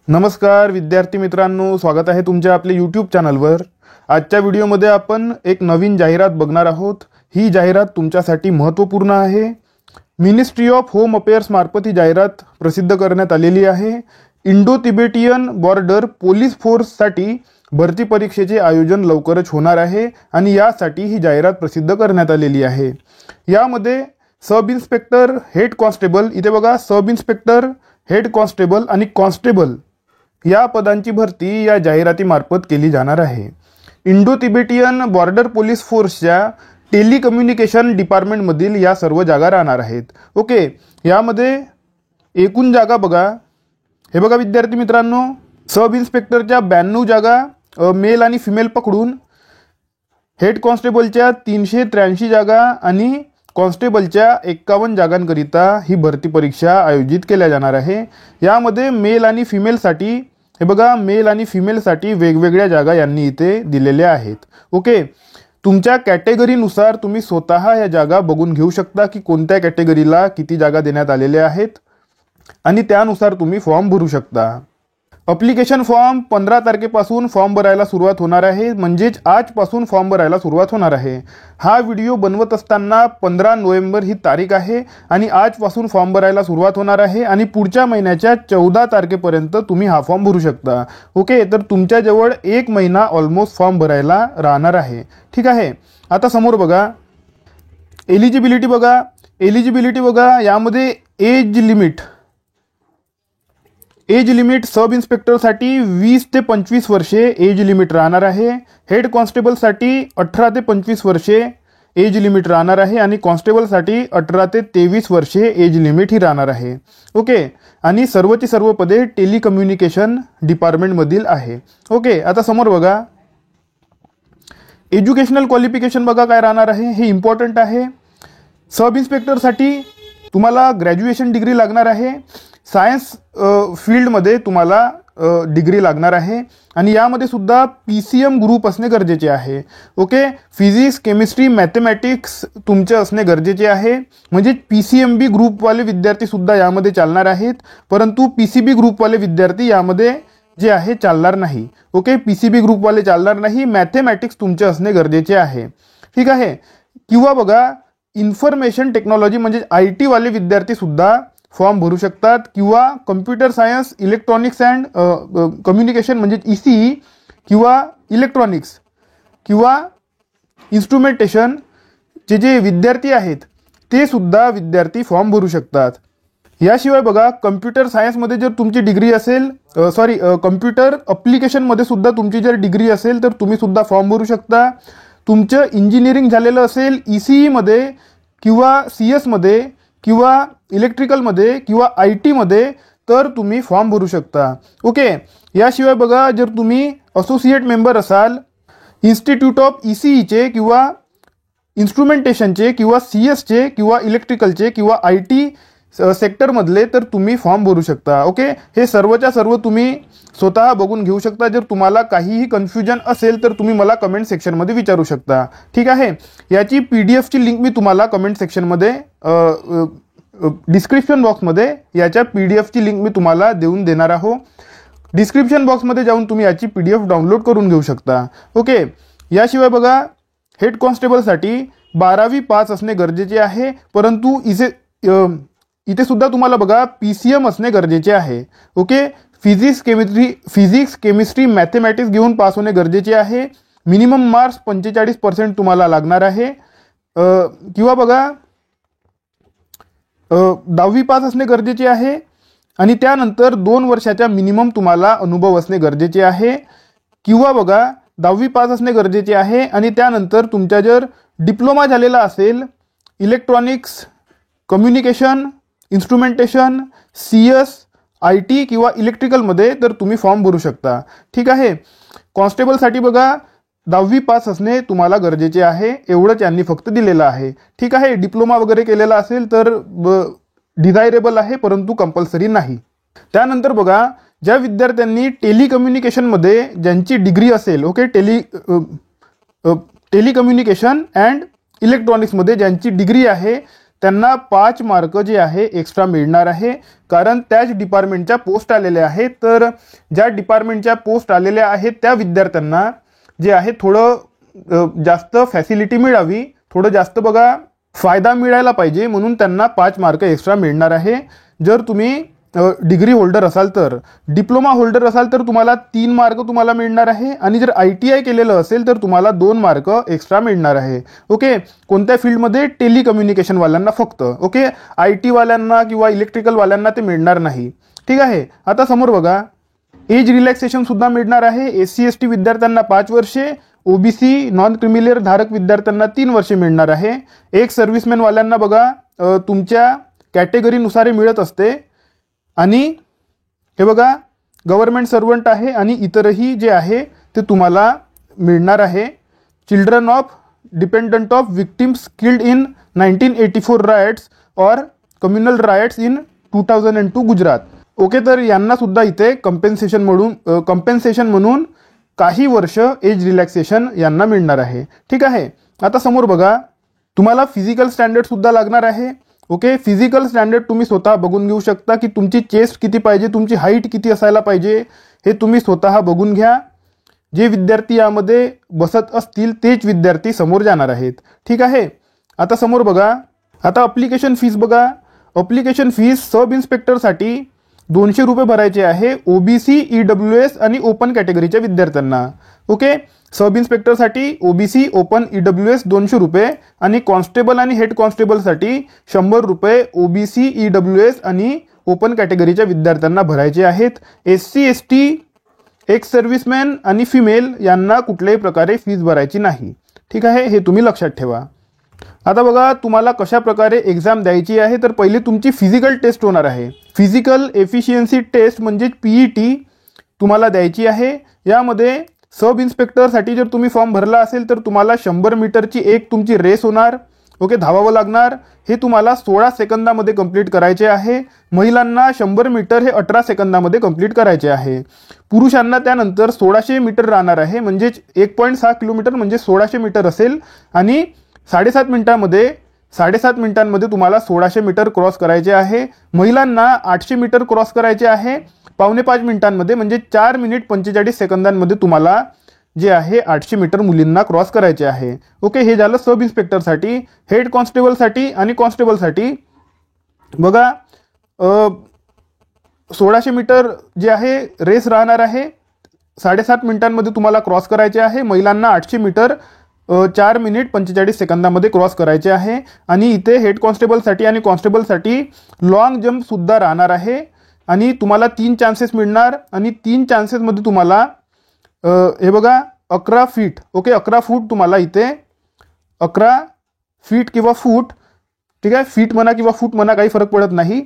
नमस्कार विद्यार्थी मित्रांनो, स्वागत आहे तुमच्या आपल्या यूट्यूब चॅनलवर। आजच्या व्हिडिओमध्ये आपण एक नवीन जाहिरात बघणार आहोत। ही जाहिरात तुमच्यासाठी महत्त्वपूर्ण आहे। मिनिस्ट्री ऑफ होम अफेअर्स मार्फत ही जाहिरात प्रसिद्ध करण्यात आलेली आहे। इंडो तिबेटियन बॉर्डर पोलीस फोर्ससाठी भरती परीक्षेचे आयोजन लवकरच होणार आहे आणि यासाठी ही जाहिरात प्रसिद्ध करण्यात आलेली आहे। यामध्ये सब इन्स्पेक्टर, हेड कॉन्स्टेबल, इथे बघा सब इन्स्पेक्टर, हेड कॉन्स्टेबल आणि कॉन्स्टेबल या पदांची भरती या जाहिरातीमार्फत केली जाणार आहे। इंडो तिबेटियन बॉर्डर पोलीस फोर्सच्या टेलिकम्युनिकेशन डिपार्टमेंटमधील या सर्व जागा राहणार आहेत। ओके, यामध्ये एकूण जागा बघा, हे बघा विद्यार्थी मित्रांनो, सब इन्स्पेक्टरच्या 92 जागा मेल आणि फिमेल पकडून, हेड कॉन्स्टेबलच्या 383 जागा आणि कॉन्स्टेबलच्या 51 जागांकरिता ही भरती परीक्षा आयोजित केल्या जाणार आहे। यामध्ये मेल आणि फिमेलसाठी, हे बघा, मेल आणि फिमेलसाठी वेगवेगळ्या जागा यांनी इथे दिलेल्या आहेत। ओके, तुमच्या कॅटेगरीनुसार तुम्ही स्वतः या जागा बघून घेऊ शकता की कोणत्या कॅटेगरीला किती जागा देण्यात आलेल्या आहेत आणि त्यानुसार तुम्ही फॉर्म भरू शकता। अप्लिकेशन फॉर्म 15 तारखेपासून फॉर्म भरायला सुरुवात होणार आहे, म्हणजेच आजपासून फॉर्म भरायला सुरुवात होणार आहे। हा व्हिडिओ बनवत असताना 15 नोव्हेंबर ही तारीख आहे आणि आजपासून फॉर्म भरायला सुरुवात होणार आहे आणि पुढच्या महिन्याच्या 14 तारखेपर्यंत तुम्ही हा फॉर्म भरू शकता। ओके, तर तुमच्याजवळ 1 महिना ऑलमोस्ट फॉर्म भरायला राहणार आहे। ठीक आहे, आता समोर बघा, एलिजिबिलिटी बघा, यामध्ये एज लिमिट सब इन्स्पेक्टरसाठी 20 ते 25 वर्षे एज लिमिट राहणार आहे। हेड कॉन्स्टेबलसाठी 18 ते 25 वर्षे एज लिमिट राहणार आहे आणि कॉन्स्टेबलसाठी 18 ते 23 वर्षे एज लिमिट ही राहणार आहे। ओके, आणि सर्वची सर्व पदे टेलिकम्युनिकेशन डिपार्टमेंटमधील आहे। ओके, आता समोर बघा, एज्युकेशनल क्वालिफिकेशन बघा काय राहणार आहे, हे इम्पॉर्टंट आहे। सब इन्स्पेक्टरसाठी तुम्हाला ग्रॅज्युएशन डिग्री लागणार आहे। सायन्स फील्डमध्ये तुम्हाला डिग्री लागणार आहे आणि यामध्ये सुद्धा PCM ग्रुप असणे गरजेचे आहे। ओके, फिजिक्स, केमिस्ट्री, मॅथमॅटिक्स तुमचे असणे गरजेचे आहे, म्हणजे PCMB ग्रुपवाले विद्यार्थी सुद्धा यामध्ये चालणार आहेत, परंतु PCB ग्रुपवाले विद्यार्थी यामध्ये जे आहे चालणार नाही। ओके, PCB ग्रुपवाले चालणार नाही, मॅथमॅटिक्स तुमचे असणे गरजेचे आहे। ठीक आहे, किंवा बघा, इन्फॉर्मेशन टेक्नॉलॉजी म्हणजे IT वाले विद्यार्थी सुद्धा फॉर्म भरू शकतात, किंवा computer science, electronics and communication म्हणजे ECE, किंवा इलेक्ट्रॉनिक्स किंवा इन्स्ट्रुमेंटेशन जे विद्यार्थी आहेत ते सुद्धा विद्यार्थी फॉर्म भरू शकतात। याशिवाय बघा, कम्प्युटर सायन्समध्ये जर तुमची डिग्री असेल, कम्प्युटर ॲप्लिकेशनमध्ये सुद्धा तुमची जर डिग्री असेल तर तुम्ही सुद्धा फॉर्म भरू शकता। तुमचं इंजिनिअरिंग झालेलं असेल ECE मध्ये किंवा CS मध्ये किंवा इलेक्ट्रिकलमध्ये किंवा IT मध्ये तर तुम्ही फॉर्म भरू शकता। ओके, याशिवाय बघा, जर तुम्ही असोसिएट मेंबर असाल इन्स्टिट्यूट ऑफ ECEचे किंवा इन्स्ट्रुमेंटेशनचे किंवा CSचे किंवा इलेक्ट्रिकलचे किंवा IT सेक्टरमधले तर तुम्ही फॉर्म भरू शकता। ओके, हे सर्वच्या सर्व तुम्ही स्वतः बघून घेऊ शकता। जर तुम्हाला काहीही कन्फ्युजन असेल तर तुम्ही मला कमेंट सेक्शनमध्ये विचारू शकता। ठीक आहे, याची PDFची लिंक मी तुम्हाला कमेंट सेक्शनमध्ये डिस्क्रिप्शन बॉक्समध्ये याच्या PDFची लिंक मी तुम्हाला देणार आहो। डिस्क्रिप्शन बॉक्समध्ये जाऊन तुम्ही याची PDF डाउनलोड करून घेऊ शकता। ओके, याशिवाय बघा, हेड कॉन्स्टेबलसाठी 12वी पास असणे गरजेचे आहे, परंतु इथे सुद्धा तुम्हाला बघा PCM असणे गरजेचे आहे। ओके, फिजिक्स, केमिस्ट्री, मॅथमॅटिक्स घेऊन पास होणे गरजेचे आहे। मिनिमम मार्क्स 45% तुम्हाला लागणार आहे, किंवा बघा 10वी पास असणे गरजेचे आहे आणि त्यानंतर 2 वर्षाच्या मिनिमम तुम्हाला अनुभव असणे गरजेचे आहे, किंवा बघा 10वी पास असणे गरजेचे आहे आणि त्यानंतर तुमच्या जर डिप्लोमा झालेला असेल electronics, communication, instrumentation, CS, IT किंवा इलेक्ट्रिकलमध्ये तर तुम्ही फॉर्म भरू शकता। ठीक आहे, कॉन्स्टेबलसाठी बघा 10वी पास असणे तुम्हाला गरजेचे आहे, एवढंच यांनी फक्त दिलेलं आहे। ठीक आहे, डिप्लोमा वगैरे केलेला असेल तर डिझायरेबल आहे, परंतु कंपल्सरी नाही। त्यानंतर बघा, ज्या विद्यार्थ्यांनी टेलिकम्युनिकेशनमध्ये ज्यांची डिग्री असेल, ओके, टेलिकम्युनिकेशन अँड इलेक्ट्रॉनिक्समध्ये ज्यांची डिग्री आहे त्यांना 5 मार्क जे आहे एक्स्ट्रा मिळणार आहे, कारण त्याच डिपार्टमेंटच्या पोस्ट आलेल्या आहेत. तर ज्या डिपार्टमेंटच्या पोस्ट आलेल्या आहेत त्या विद्यार्थ्यांना जे आहे थोडं जास्त फॅसिलिटी मिळावी, थोडं जास्त बघा फायदा मिळायला पाहिजे, म्हणून त्यांना 5 मार्क एक्स्ट्रा मिळणार आहे. जर तुम्ही डिग्री होल्डर असाल तर, डिप्लोमा होल्डर असाल तर तुम्हाला 3 मार्क तुम्हाला मिळणार आहे, आणि जर ITI केलेलं असेल तर तुम्हाला 2 मार्क एक्स्ट्रा मिळणार आहे. ओके, कोणत्या फील्डमध्ये? टेलिकम्युनिकेशन वाल्यांना फक्त. ओके, IT वाल्यांना किंवा इलेक्ट्रिकल वाल्यांना ते मिळणार नाही. ठीक आहे. आता समोर बघा, एज रिलॅक्सेशन सुद्धा मिळणार आहे. SC ST विद्यार्थ्यांना 5 वर्षे, OBC नॉन क्रिमिलियर धारक विद्यार्थ्यांना 3 वर्षे मिळणार आहे. एक सर्व्हिसमॅन वाल्यांना बघा तुमच्या कॅटेगरीनुसार मिळत असते, आणि हे बघा गव्हर्नमेंट सर्वंट आहे आणि इतरही जे आहे ते तुम्हाला मिळणार आहे. Children of dependent of victims killed in 1984 riots or communal riots in 2002 Gujarat. Okay, तर यांना सुद्धा इथे कम्पेन्सेशन म्हणून काही वर्ष एज रिलॅक्सेशन यांना मिळणार आहे. ठीक आहे. आता समोर बघा, तुम्हाला फिजिकल स्टँडर्ड सुद्धा लागणार आहे. ओके, फिजिकल स्टँडर्ड तुम्ही स्वतः बघून घेऊ शकता की तुमची चेस्ट किती पाहिजे, तुमची हाईट किती असायला पाहिजे, हे तुम्ही स्वतः बघून घ्या. जे विद्यार्थी यामध्ये बसत असतील तेच विद्यार्थी समोर जाणार आहेत. ठीक आहे. आता समोर बघा, आता अप्लिकेशन फीस बघा. अप्लिकेशन फीस सब इन्स्पेक्टरसाठी 200 रुपये भरायचे आहे, OBC EWS आणि ओपन कॅटेगरीच्या विद्यार्थ्यांना. ओके, सब इन्स्पेक्टरसाठी OBC ओपन EWS 200 रुपये, आणि कॉन्स्टेबल आणि हेड कॉन्स्टेबलसाठी 100 रुपये OBC EWS आणि ओपन कॅटेगरीच्या विद्यार्थ्यांना भरायचे आहेत. SC ST, एक्स सर्व्हिसमॅन आणि फिमेल यांना कुठल्याही प्रकारे फीस भरायची नाही. ठीक आहे, हे तुम्ही लक्षात ठेवा. आता बघा, तुम्हाला कशा प्रकारे एक्झाम द्यायची आहे, तर पहिले तुमची फिजिकल टेस्ट होणार आहे. फिजिकल एफिशियन्सी टेस्ट म्हणजे PET तुम्हाला द्यायची आहे. यामध्ये सब इन्स्पेक्टरसाठी जर तुम्ही फॉर्म भरला असेल तर तुम्हाला 100 मीटरची एक तुमची रेस होणार. ओके, धावावं लागणार. हे तुम्हाला 16 सेकंदामध्ये कंप्लीट करायचे आहे. महिलांना 100 मीटर हे 18 सेकंदामध्ये कंप्लीट करायचे आहे. पुरुषांना त्यानंतर 1600 मीटर राहणार आहे, म्हणजेच 1.6 किलोमीटर म्हणजे 1600 मीटर असेल, आणि 7.5 मिनिटांमध्ये तुम्हाला 1600 मीटर क्रॉस करायचे आहे. महिलांना 800 मीटर क्रॉस करायचे आहे 4.5 मिनिटांमध्ये, म्हणजे 4 मिनिट 45 सेकंदांमध्ये तुम्हाला जे आहे 800 मीटर मुलींना क्रॉस करायचे आहे. ओके, हे झालं सब इन्स्पेक्टरसाठी. हेड कॉन्स्टेबलसाठी आणि कॉन्स्टेबलसाठी बघा 1600 मीटर जे आहे रेस राहणार आहे, 7.5 मिनिटांमध्ये तुम्हाला क्रॉस करायचे आहे. महिलांना 800 मीटर 4 मिनिट 45 सेकंदामध्ये क्रॉस करायचे आहे. आणि इथे हेड कॉन्स्टेबलसाठी आणि कॉन्स्टेबलसाठी लॉंग जम्प सुद्धा राहणार आहे, आणि तुम्हाला 3 चान्सेस मिळणार, आणि 3 चान्सेसमध्ये तुम्हाला हे बघा 11 फीट. ओके, 11 फूट तुम्हाला इथे 11 फीट किंवा फूट, ठीक आहे, फीट म्हणा किंवा फूट म्हणा काही फरक पडत नाही.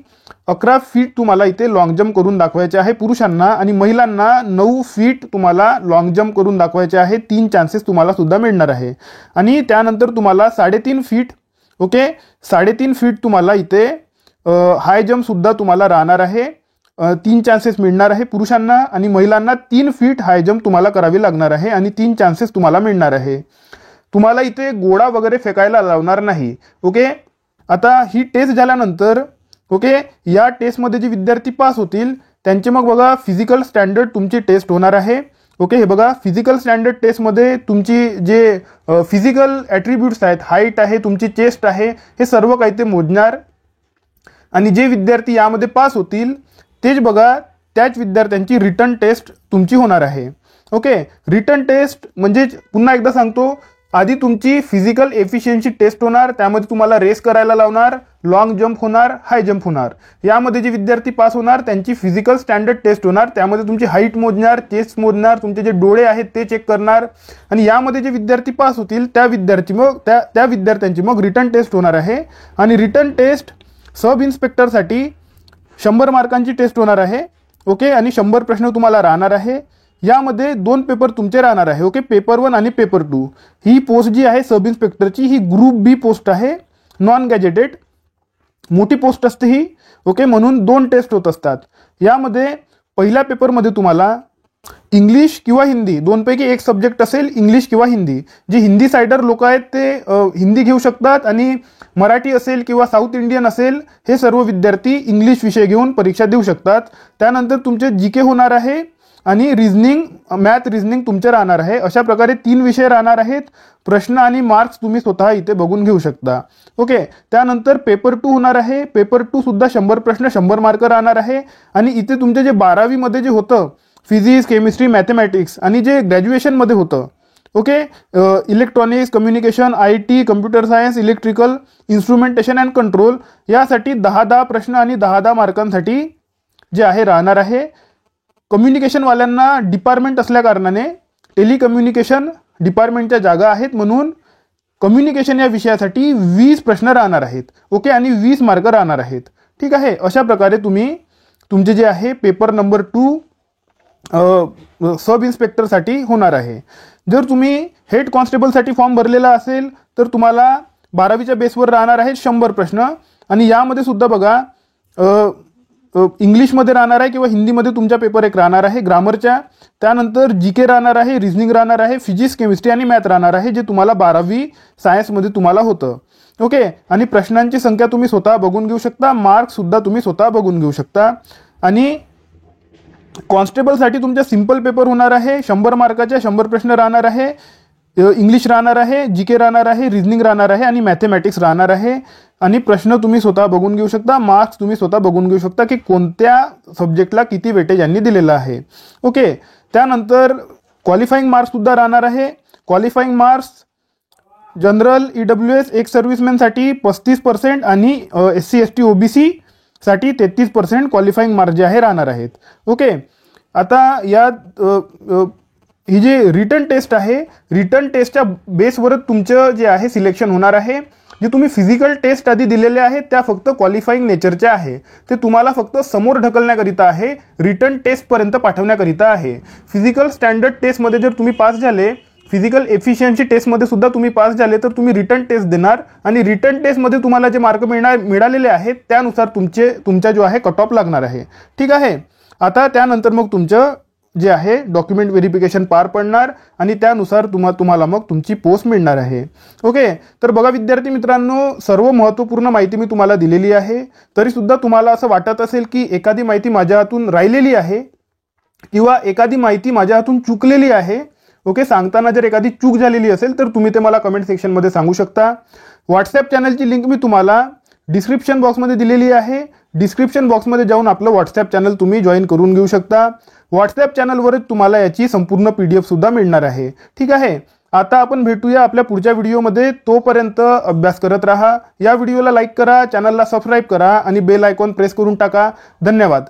11 फीट तुम्हाला इथे लॉंग जम्प करून दाखवायचे आहे पुरुषांना, आणि महिलांना 9 फीट तुम्हाला लॉंग जम्प करून दाखवायचे आहे. 3 चान्सेस तुम्हाला सुद्धा मिळणार आहे. आणि त्यानंतर तुम्हाला 3.5 फीट, ओके, 3.5 फीट तुम्हाला इथे हाय जम्प सुद्धा तुम्हाला राहणार आहे. 3 चान्सेस मिळणार आहे पुरुषांना, आणि महिलांना 3 फीट हाय जम्प तुम्हाला करावी लागणार आहे, आणि 3 चान्सेस तुम्हाला मिळणार आहे. तुम्हाला इथे गोळा वगैरे फेकायला लावणार नाही. ओके, आता ही टेस्ट झाल्यानंतर, ओके, या टेस्टमध्ये जे विद्यार्थी पास होतील त्यांचे मग बघा फिजिकल स्टँडर्ड तुमची टेस्ट होणार आहे. ओके, हे बघा फिजिकल स्टँडर्ड टेस्टमध्ये तुमची जे फिजिकल ॲट्रिब्यूट्स आहेत, हाईट आहे, तुमची चेस्ट आहे, हे सर्व काही ते मोजणार. आणि जे विद्यार्थी यामध्ये पास होतील तेच बघा त्याच विद्यार्थ्यांची रिटर्न टेस्ट तुमची होणार आहे. ओके, रिटर्न टेस्ट म्हणजे पुन्हा एकदा सांगतो, आधी तुमची फिजिकल एफिशियन्सी टेस्ट होणार, त्यामध्ये तुम्हाला रेस करायला लावणार, लॉंग जंप होणार, हाय जंप होणार. यामध्ये जे विद्यार्थी पास होणार त्यांची फिजिकल स्टँडर्ड टेस्ट होणार, त्यामध्ये तुमची हाईट मोजणार, चेस्ट मोजणार, तुमचे जे डोळे आहेत ते चेक करणार. आणि यामध्ये जे विद्यार्थी पास होतील त्या विद्यार्थ्यांची मग रिटर्न टेस्ट होणार आहे. आणि रिटर्न टेस्ट सब इन्स्पेक्टरसाठी 100 मार्कांची टेस्ट होणार आहे. ओके, आणि 100 प्रश्न तुम्हाला राहणार आहे. यामध्ये 2 पेपर तुमचे राहणार आहे. ओके, पेपर 1 आणि पेपर 2. ही पोस्ट जी आहे सब इन्स्पेक्टरची ही ग्रुप बी पोस्ट आहे, नॉन गॅजेटेड, मोठी पोस्ट असते ही. ओके, म्हणून 2 टेस्ट होत असतात. यामध्ये पहिल्या पेपरमध्ये तुम्हाला इंग्लिश किंवा हिंदी दोनपैकी एक सब्जेक्ट असेल, इंग्लिश किंवा हिंदी. जे हिंदी सायडर लोक आहेत ते हिंदी घेऊ शकतात आणि मराठी असेल किंवा साऊथ इंडियन असेल हे सर्व विद्यार्थी इंग्लिश विषय घेऊन परीक्षा देऊ शकतात. त्यानंतर तुमचे जीके होणार आहे आणि रिझनिंग, मॅथ रिझनिंग तुमचे राहणार आहे. अशा प्रकारे 3 विषय राहणार आहेत. प्रश्न आणि मार्क्स तुम्ही स्वतः इथे बघून घेऊ शकता. ओके. त्यानंतर पेपर 2 होणार आहे. पेपर 2 सुद्धा 100 प्रश्न 100 मार्क राहणार आहे. आणि इथे तुमचे जे 12वी मध्ये जे होतं फिजिक्स, केमिस्ट्री, मॅथमॅटिक्स आणि जे ग्रॅज्युएशनमध्ये होतं, okay, electronics, communication, IT, computer science, electrical, instrumentation and control यासाठी 10-10 प्रश्न आणि 10-10 मार्कांसाठी जे आहे राहणार आहे. कम्युनिकेशनवाल्यांना डिपार्टमेंट असल्या कारणाने टेलिकम्युनिकेशन डिपार्टमेंटच्या जागा आहेत, म्हणून कम्युनिकेशन या विषयासाठी 20 प्रश्न राहणार आहेत. ओके. आणि 20 मार्क राहणार आहेत. ठीक आहे. अशा प्रकारे तुम्ही तुमचे जे आहे पेपर नंबर 2 सब इन्स्पेक्टरसाठी होणार आहे. जर तुम्ही हेड कॉन्स्टेबलसाठी फॉर्म भरलेला असेल तर तुम्हाला 12वीच्या बेसवर राहणार आहेत 100 प्रश्न. आणि यामध्ये सुद्धा बघा इंग्लिशमध्ये राहणार आहे किंवा हिंदीमध्ये तुमचा पेपर एक राहणार आहे ग्रामरच्या. त्यानंतर जीके राहणार आहे, रिझनिंग राहणार आहे, फिजिक्स, केमिस्ट्री आणि मॅथ राहणार आहे, जे तुम्हाला 12वी सायन्समध्ये तुम्हाला होतं. ओके. आणि प्रश्नांची संख्या तुम्ही स्वतः बघून घेऊ शकता, मार्क्स सुद्धा तुम्ही स्वतः बघून घेऊ शकता. आणि कॉन्स्टेबलसाठी तुमचा सिंपल पेपर होणार आहे. 100 मार्काचे 100 प्रश्न राहणार आहे. इंग्लिश राहणार आहे, जीके राहणार आहे, रिझनिंग राहणार आहे आणि मॅथमॅटिक्स राहणार आहे. आणि प्रश्न तुम्ही स्वतः बघून घेऊ शकता, मार्क्स तुम्ही स्वतः बघून घेऊ शकता की कोणत्या सब्जेक्टला किती वेटेज यांनी दिलेलं आहे. ओके. त्यानंतर क्वालिफाईंग मार्क्स सुद्धा राहणार आहे. क्वालिफाईंग मार्क्स जनरल, EWS, एक सर्व्हिसमॅनसाठी 35% आणि SC, ST, OBC साठी 33% क्वालिफाईंग मार्क जे आहे राहणार आहेत. ओके. आता यात ही जे रिटन टेस्ट आहे, रिटन टेस्टच्या बेसवरच तुमचं जे आहे सिलेक्शन होणार आहे. जे तुम्ही फिजिकल टेस्ट आधी दिलेले आहेत त्या फक्त क्वालिफाईंग नेचरच्या आहे, ते तुम्हाला फक्त समोर ढकलण्याकरिता आहे, रिटन टेस्टपर्यंत पाठवण्याकरिता आहे. फिजिकल स्टँडर्ड टेस्टमध्ये जर तुम्ही पास झाले, फिजिकल एफिशियन्सी टेस्टमध्ये सुद्धा तुम्ही पास झाले तर तुम्ही रिटर्न टेस्ट देणार आणि रिटर्न टेस्टमध्ये तुम्हाला जे मार्क मिळालेले आहेत त्यानुसार तुमचा जो आहे कट ऑफ लागणार आहे. ठीक आहे. आता त्यानंतर मग तुमचं जे आहे डॉक्युमेंट व्हेरिफिकेशन पार पडणार आणि त्यानुसार तुम्हाला मग तुमची पोस्ट मिळणार आहे. ओके. तर बघा विद्यार्थी मित्रांनो, सर्व महत्त्वपूर्ण माहिती मी तुम्हाला दिलेली आहे. तरीसुद्धा तुम्हाला असं वाटत असेल की एखादी माहिती माझ्या हातून राहिलेली आहे किंवा एखादी माहिती माझ्या हातून चुकलेली आहे, ओके, सांगताना जर एखादी चूक झालेली असेल तर तुम्ही ते मला कमेंट सेक्शनमध्ये सांगू शकता. व्हॉट्सॲप चॅनलची लिंक मी तुम्हाला डिस्क्रिप्शन बॉक्समध्ये दिलेली आहे. डिस्क्रिप्शन बॉक्समध्ये जाऊन आपलं व्हॉट्सॲप चॅनल तुम्ही जॉईन करून घेऊ शकता. व्हॉट्सॲप चॅनलवरच तुम्हाला याची संपूर्ण PDF सुद्धा मिळणार आहे. ठीक आहे. आता आपण भेटूया आपल्या पुढच्या व्हिडिओमध्ये. तोपर्यंत अभ्यास करत राहा. या व्हिडिओला लाईक करा, चॅनलला सबस्क्राईब करा आणि बेल आयकॉन प्रेस करून टाका. धन्यवाद.